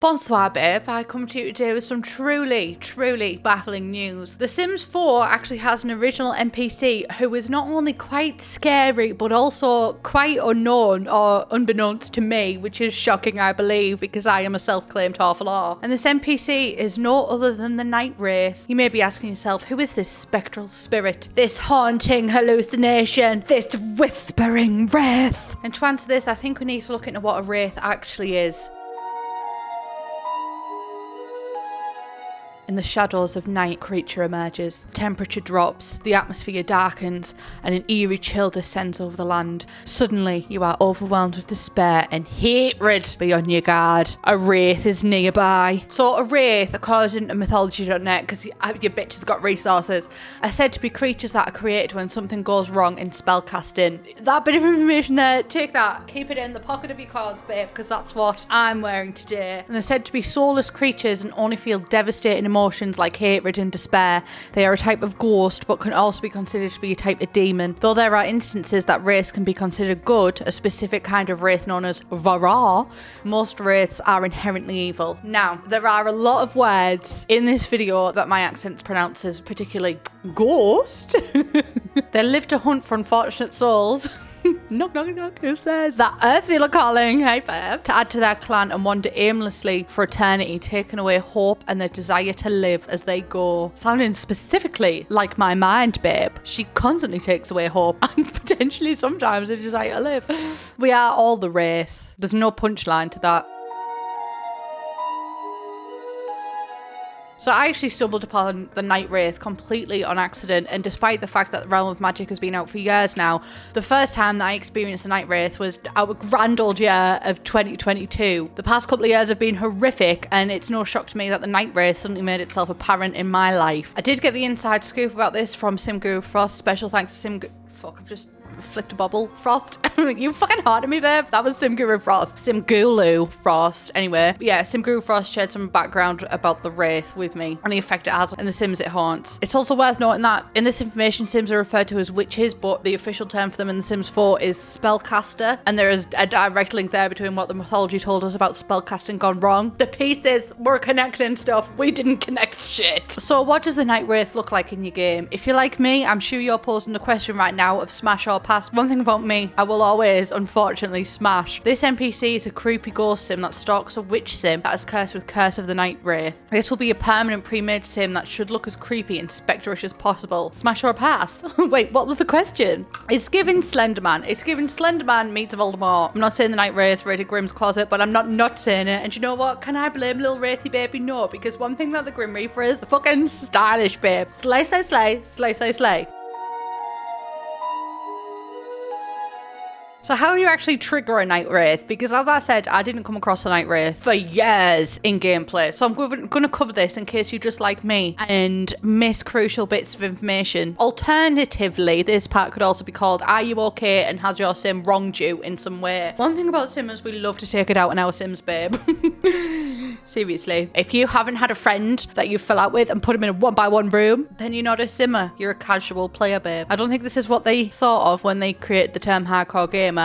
Bonsoir, babe. I come to you today with some truly baffling news. The Sims 4 actually has an original NPC who is not only quite scary, but also quite unknown or unbeknownst to me, which is shocking, I believe, because I am a self-claimed Half-Law. And this NPC is no other than the Night Wraith. You may be asking yourself, who is this spectral spirit? This haunting hallucination? This whispering wraith? And to answer this, I think we need to look into what a wraith actually is. In the shadows of night, a creature emerges. Temperature drops, the atmosphere darkens, and an eerie chill descends over the land. Suddenly, you are overwhelmed with despair and hatred beyond your guard. A wraith is nearby. So a wraith, according to mythology.net, because your bitch has got resources, are said to be creatures that are created when something goes wrong in spellcasting. That bit of information there, take that. Keep it in the pocket of your cards, babe, because that's what I'm wearing today. And they're said to be soulless creatures and only feel devastating emotions like hatred and despair. They are a type of ghost, but can also be considered to be a type of demon. Though there are instances that wraiths can be considered good, a specific kind of wraith known as Vara, most wraiths are inherently evil. Now, there are a lot of words in this video that my accent pronounces, particularly ghost. They live to hunt for unfortunate souls. Knock, knock, knock, who's there? Is that Ursula calling? Hey, babe. To add to their clan and wander aimlessly for eternity, taking away hope and their desire to live as they go. Sounding specifically like my mind, babe. She constantly takes away hope and potentially sometimes a desire to live. We are all the race. There's no punchline to that. So I actually stumbled upon the Night Wraith completely on accident, and despite the fact that the Realm of Magic has been out for years now, the first time that I experienced the Night Wraith was our grand old year of 2022. The past couple of years have been horrific, and it's no shock to me that the Night Wraith suddenly made itself apparent in my life. I did get the inside scoop about this from SimGuru Frost. Special thanks to Fuck, I've just flicked a bubble. Frost. You fucking haunted me, babe. That was SimGuru Frost. SimGulu Frost. Anyway, yeah, SimGuru Frost shared some background about the Wraith with me and the effect it has on the Sims it haunts. It's also worth noting that in this information, Sims are referred to as witches, but the official term for them in The Sims 4 is spellcaster, and there is a direct link there between what the mythology told us about spellcasting gone wrong. The pieces were connecting stuff. We didn't connect shit. So what does the Night Wraith look like in your game? If you're like me, I'm sure you're posing the question right now of smash or pass. One thing about me, I will always, unfortunately, smash. This NPC is a creepy ghost sim that stalks a witch sim that is cursed with Curse of the Night Wraith. This will be a permanent pre-made sim that should look as creepy and specterish as possible. Smash or pass? Wait, what was the question? It's giving Slenderman. It's giving Slenderman meets Voldemort. I'm not saying the Night Wraith raided Grimm's closet, but I'm not saying it. And you know what? Can I blame little Wraithy baby? No, because one thing that the Grim Reaper is, fucking stylish, babe. Slay, slay, slay, slay, slay, slay. So how do you actually trigger a Night Wraith? Because as I said, I didn't come across a Night Wraith for years in gameplay. So I'm going to cover this in case you just like me and miss crucial bits of information. Alternatively, this part could also be called, Are You Okay? And has your sim wronged you in some way? One thing about Simmers, we love to take it out on our Sims, babe. Seriously. If you haven't had a friend that you fill out with and put them in a 1x1 room, then you're not a Simmer. You're a casual player, babe. I don't think this is what they thought of when they created the term hardcore gamer.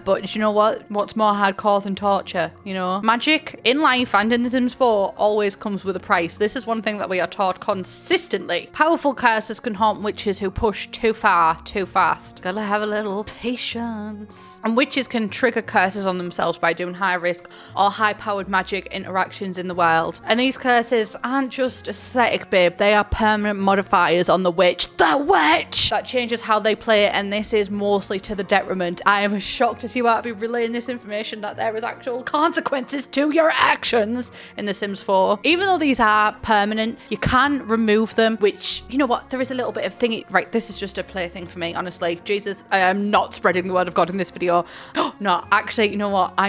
But you know what? What's more hardcore than torture? You know, magic in life and in The Sims 4 always comes with a price. This is one thing that we are taught consistently. Powerful curses can haunt witches who push too far, too fast. Gotta have a little patience. And witches can trigger curses on themselves by doing high risk or high powered magic interactions in the world. And these curses aren't just aesthetic, babe. They are permanent modifiers on the witch. The witch! That changes how they play it, and this is mostly to the detriment. I am shocked to see why I'll be relaying this information that there is actual consequences to your actions in The Sims 4. Even though these are permanent, you can remove them, which, you know what, there is a little bit of thingy. Right, this is just a plaything for me, honestly. Jesus, I am not spreading the word of God in this video. No, actually, you know what, I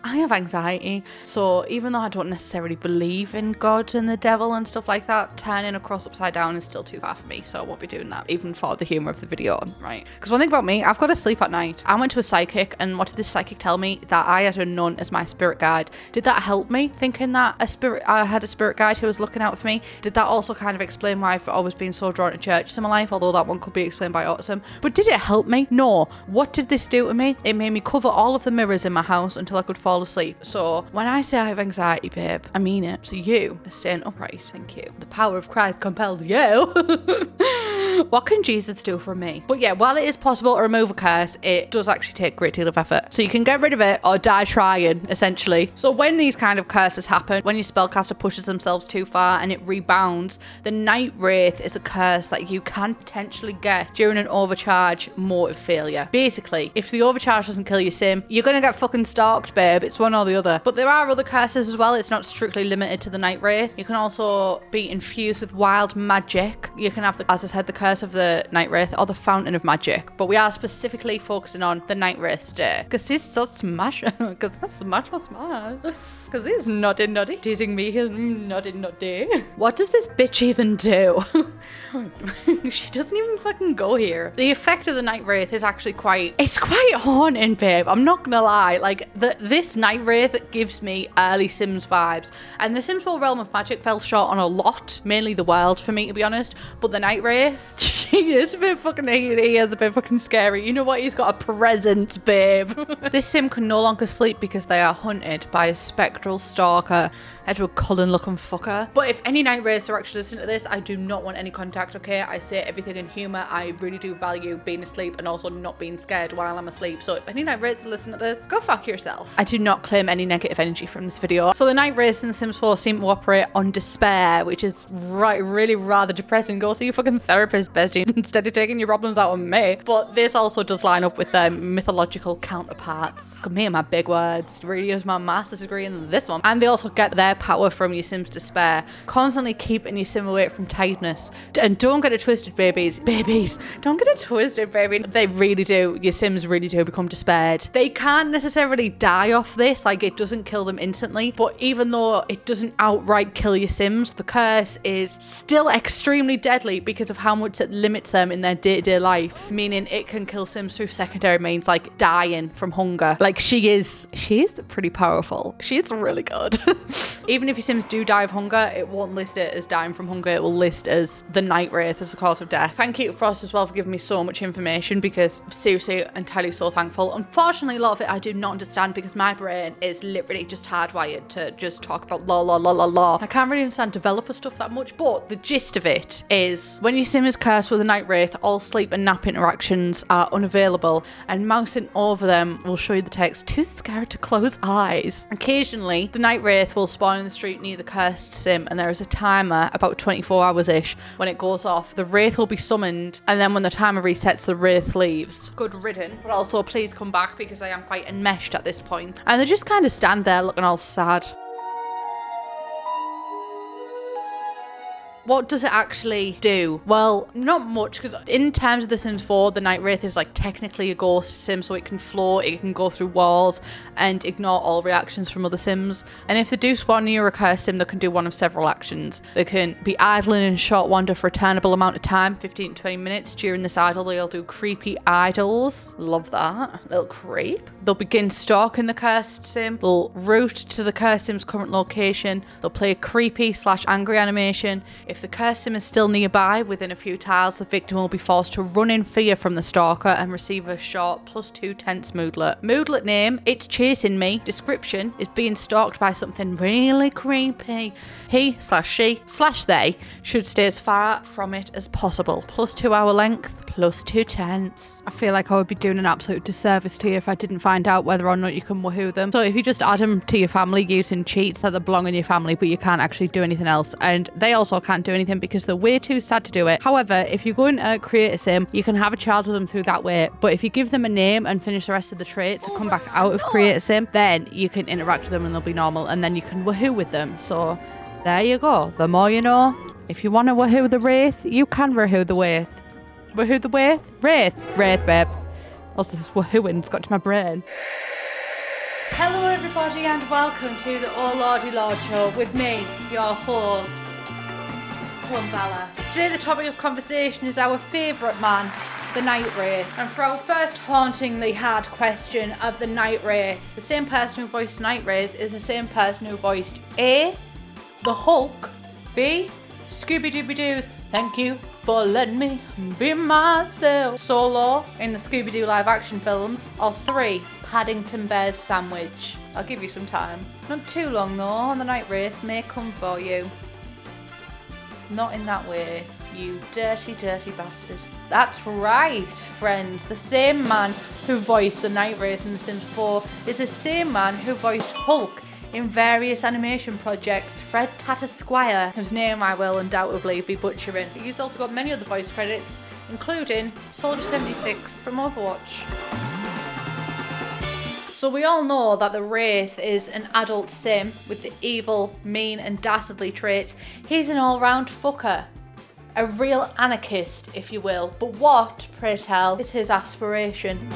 have anxiety. So even though I don't necessarily believe in God and the devil and stuff like that, turning a cross upside down is still too far for me. So I won't be doing that, even for the humor of the video, right? Because one thing about me, I've got to sleep at night. I went to a psychic, and what did this psychic tell me? That I had a nun as my spirit guide. Did that help me, thinking that I had a spirit guide who was looking out for me? Did that also kind of explain why I've always been so drawn to churches in my life, although that one could be explained by autism? But did it help me? No. What did this do to me? It made me cover all of the mirrors in my house until I could fall asleep. So when I say I have anxiety, babe, I mean it. So you are staying upright. Thank you. The power of Christ compels you. What can Jesus do for me? But yeah, while it is possible to remove a curse, it does actually take a great deal of effort. So you can get rid of it or die trying, essentially. So when these kind of curses happen, when your spellcaster pushes themselves too far and it rebounds, the Night Wraith is a curse that you can potentially get during an overcharge motive failure. Basically, if the overcharge doesn't kill your sim, you're gonna get fucking stalked, babe. It's one or the other. But there are other curses as well. It's not strictly limited to the Night Wraith. You can also be infused with wild magic. You can have, as I said, the curse of the Night Wraith or the Fountain of Magic. But we are specifically focusing on the Night Wraith today. Because he's so smash. Because that's smash or smash. Because he's nutty. Teasing me, he's nutty. What does this bitch even do? She doesn't even fucking go here. The effect of the Night Wraith is actually quite haunting, babe. I'm not gonna lie. Like, this Night Wraith gives me early Sims vibes. And the Sims 4 Realm of Magic fell short on a lot. Mainly the world, for me, to be honest. But the Night Wraith, he is a bit fucking scary. You know what? He's got a presence, babe. This sim can no longer sleep because they are hunted by a spectral stalker. Edward Cullen looking fucker. But if any Night Wraiths are actually listening to this, I do not want any contact, okay? I say everything in humour. I really do value being asleep and also not being scared while I'm asleep. So if any Night Wraiths are listening to this, go fuck yourself. I do not claim any negative energy from this video. So the Night Wraiths in The Sims 4 seem to operate on despair, which is really rather depressing. Go see your fucking therapist, bestie, instead of taking your problems out on me. But this also does line up with their mythological counterparts. Got me and my big words. Really use my master's degree in this one. And they also get their power from your Sim's despair, constantly keeping your Sim awake from tiredness. And don't get it twisted, babies. Don't get it twisted, baby. They really do. Your Sims really do become despaired. They can't necessarily die off this, like it doesn't kill them instantly, but even though it doesn't outright kill your Sims, the curse is still extremely deadly because of how much it limits them in their day-to-day life, meaning it can kill Sims through secondary means like dying from hunger. Like she is pretty powerful. She's really good. Even if your Sims do die of hunger, it won't list it as dying from hunger. It will list as the Night Wraith as the cause of death. Thank you, Frost, as well, for giving me so much information, because seriously, entirely so thankful. Unfortunately, a lot of it I do not understand because my brain is literally just hardwired to just talk about la. I can't really understand developer stuff that much, but the gist of it is when your Sim is cursed with a Night Wraith, all sleep and nap interactions are unavailable, and mousing over them will show you the text, "Too scared to close eyes." Occasionally, the Night Wraith will spawn in the street near the cursed Sim, and there is a timer about 24 hours-ish. When it goes off, the Wraith will be summoned, and then when the timer resets, the Wraith leaves. Good riddance, but also please come back because I am quite enmeshed at this point. And they just kind of stand there looking all sad. What does it actually do? Well, not much, because in terms of The Sims 4, the Night Wraith is like technically a ghost sim, so it can float, it can go through walls and ignore all reactions from other Sims. And if they do spawn near a cursed sim, they can do one of several actions. They can be idling in short wander for a turnable amount of time, 15 to 20 minutes. During this idle, they'll do creepy idles. Love that. Little creep. They'll begin stalking the cursed sim. They'll route to the cursed sim's current location. They'll play a creepy/angry animation. If the cursed sim is still nearby, within a few tiles, the victim will be forced to run in fear from the stalker and receive a short +2 tense moodlet. Moodlet name, it's chasing me. Description is being stalked by something really creepy. He/she/they should stay as far from it as possible. +2 hour length, +2 tense. I feel like I would be doing an absolute disservice to you if I didn't find out whether or not you can woohoo them. So if you just add them to your family using cheats that belong in your family, but you can't actually do anything else, and they also can't do anything because they're way too sad to do it. However, if you're going to create a sim, you can have a child with them through that way, but if you give them a name and finish the rest of the traits and come back out of create a sim, then you can interact with them and they'll be normal, and then you can woohoo with them. So there you go. The more you know. If you want to woohoo the Wraith, you can woohoo the Wraith. Woohoo the Wraith? Wraith, babe. Also, this woohooing has got to my brain. Hello everybody and welcome to the Oh Lordy Lord Show with me, your host, Plumbella. Today the topic of conversation is our favourite man, the Night Wraith. And for our first hauntingly hard question of the Night Wraith, the same person who voiced Night Wraith is the same person who voiced A, the Hulk, B, Scooby-Dooby-Doo's Thank You for Letting Me Be Myself solo in the Scooby-Doo live action films, or 3, Paddington Bear's sandwich. I'll give you some time. Not too long though, and the Night Wraith may come for you. Not in that way, you dirty, dirty bastard. That's right, friends. The same man who voiced the Night Wraith in The Sims 4 is the same man who voiced Hulk in various animation projects. Fred Tatter Squire, whose name I will undoubtedly be butchering. But he's also got many other voice credits, including Soldier 76 from Overwatch. So we all know that the Wraith is an adult sim with the evil, mean and dastardly traits. He's an all-round fucker. A real anarchist, if you will. But what, pray tell, is his aspiration?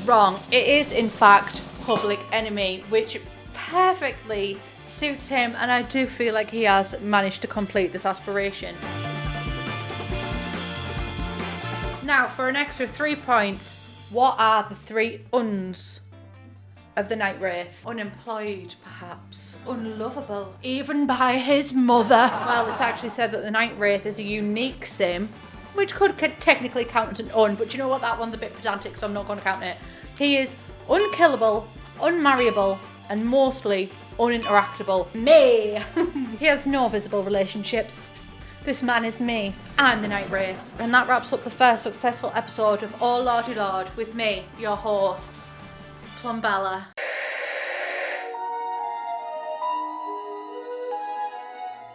Wrong. It is, in fact, Public Enemy, which perfectly suits him, and I do feel like he has managed to complete this aspiration. Now, for an extra 3 points, what are the 3 uns of the Night Wraith? Unemployed, perhaps. Unlovable, even by his mother. Well, it's actually said that the Night Wraith is a unique sim, which could technically count as an un, but you know what? That one's a bit pedantic, so I'm not going to count it. He is unkillable, unmarriable, and mostly uninteractable. Me! He has no visible relationships. This man is me. I'm the Night Wraith. And that wraps up the first successful episode of Oh Lordy Lord with me, your host, Plumbella.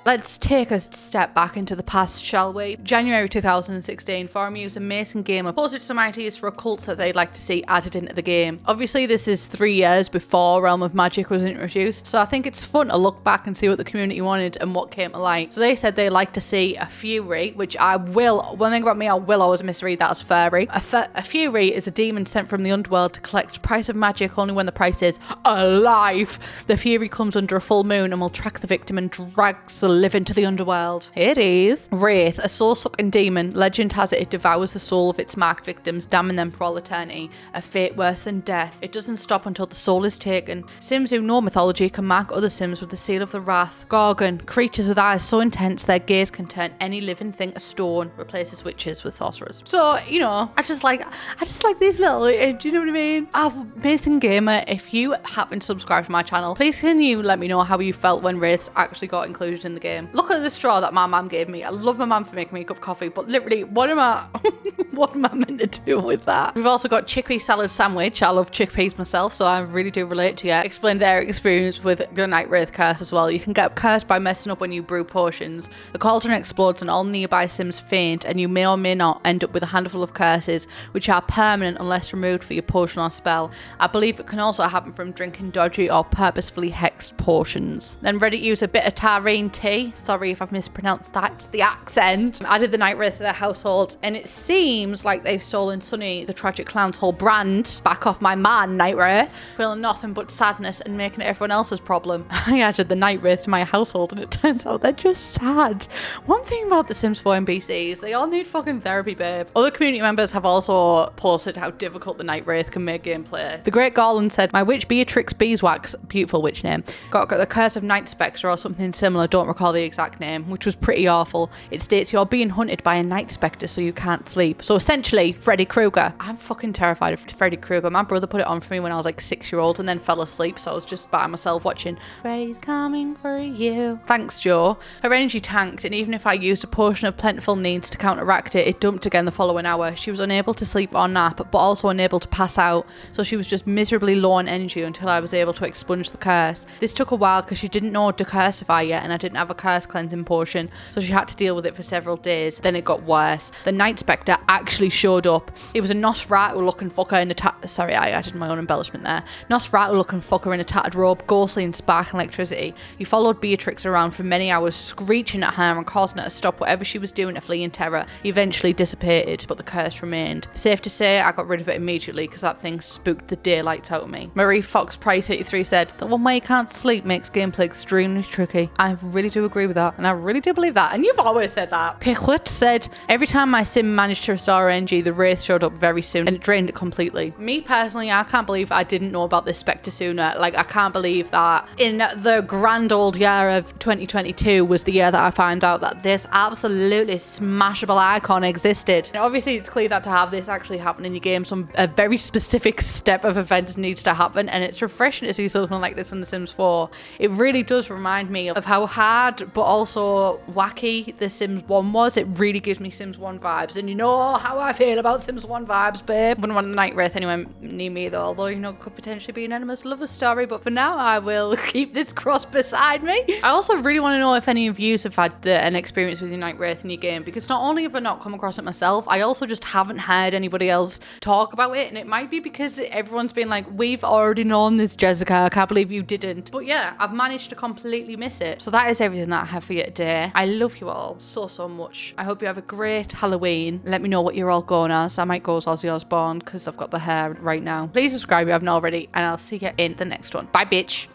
Let's take a step back into the past, shall we? January 2016, forum user Mason Gamer posted some ideas for occults that they'd like to see added into the game. Obviously, this is 3 years before Realm of Magic was introduced, so I think it's fun to look back and see what the community wanted and what came to light. So they said they'd like to see a Fury, which I will, one thing about me, I will always misread that as furry. A Fury is a demon sent from the underworld to collect price of magic only when the price is alive. The Fury comes under a full moon and will track the victim and drags the live into the underworld. It is Wraith, a soul-sucking demon. Legend has it devours the soul of its marked victims, damning them for all eternity. A fate worse than death. It doesn't stop until the soul is taken. Sims who know mythology can mark other Sims with the seal of the wrath. Gorgon, creatures with eyes so intense their gaze can turn any living thing to stone. Replaces witches with sorcerers. So, you know, I just like these little, do you know what I mean? Mason Gamer, if you happen to subscribe to my channel, please can you let me know how you felt when Wraiths actually got included in the game. Look at the straw that my mum gave me. I love my mum for making me a cup of coffee, but literally, what am I meant to do with that? We've also got chickpea salad sandwich. I love chickpeas myself, so I really do relate to you. Explain their experience with the Night Wraith curse as well. You can get cursed by messing up when you brew potions. The cauldron explodes and all nearby Sims faint, and you may or may not end up with a handful of curses, which are permanent unless removed for your potion or spell. I believe it can also happen from drinking dodgy or purposefully hexed potions. Then Reddit user Bitter Tarine T, sorry if I've mispronounced that, it's the accent, added the Night Wraith to their household, and it seems like they've stolen Sunny, the tragic clown's whole brand. Back off my man, Night Wraith. Feeling nothing but sadness and making it everyone else's problem. I added the Night Wraith to my household and it turns out they're just sad. One thing about the Sims 4 NPCs, they all need fucking therapy, babe. Other community members have also posted how difficult the Night Wraith can make gameplay. The Great Garland said, my witch Beatrix Beeswax, beautiful witch name, got the curse of Night Spectre or something similar, don't recall the exact name, which was pretty awful. It states you're being hunted by a Night Spectre so you can't sleep. So essentially, Freddy Krueger. I'm fucking terrified of Freddy Krueger. My brother put it on for me when I was like 6-year-old and then fell asleep, so I was just by myself watching Freddy's coming for you. Thanks, Joe. Her energy tanked, and even if I used a potion of plentiful needs to counteract it, it dumped again the following hour. She was unable to sleep or nap, but also unable to pass out, so she was just miserably low on energy until I was able to expunge the curse. This took a while because she didn't know how to cursify yet, and I didn't have a curse cleansing potion, so she had to deal with it for several days. Then it got worse. The Night Spectre actually showed up. It was a Nosferatu looking fucker in a sorry, I added my own embellishment there. Nosferatu looking fucker in a tattered robe, ghostly and sparkling electricity. He followed Beatrix around for many hours, screeching at her and causing her to stop whatever she was doing to flee in terror. He eventually dissipated, but the curse remained. Safe to say, I got rid of it immediately because that thing spooked the daylights out of me. Marie Fox Price 83 said, the one way you can't sleep makes gameplay extremely tricky. I really do agree with that. And I really do believe that. And you've always said that. Pichlet said, every time my sim managed to restore energy, the Wraith showed up very soon and it drained it completely. Me personally, I can't believe I didn't know about this spectre sooner. Like, I can't believe that in the grand old year of 2022 was the year that I found out that this absolutely smashable icon existed. And obviously, it's clear that to have this actually happen in your game, a very specific step of events needs to happen, and it's refreshing to see something like this in The Sims 4. It really does remind me of how hard but also wacky The Sims 1 was. It really gives me Sims 1 vibes, and you know how I feel about Sims 1 vibes, babe. Wouldn't want a Night Wraith anywhere near me though, although, you know, it could potentially be an enemies lover story, but for now I will keep this cross beside me. I also really want to know if any of you have had an experience with your Night Wraith in your game, because not only have I not come across it myself, I also just haven't heard anybody else talk about it, and it might be because everyone's been like, we've already known this, Jessica, I can't believe you didn't. But yeah, I've managed to completely miss it. So that is everything that I have for you today. I love you all so much. I hope you have a great Halloween. Let me know what you're all going as. I might go as Ozzy Osbourne because I've got the hair right now. Please subscribe if you haven't already, and I'll see you in the next one. Bye, bitch.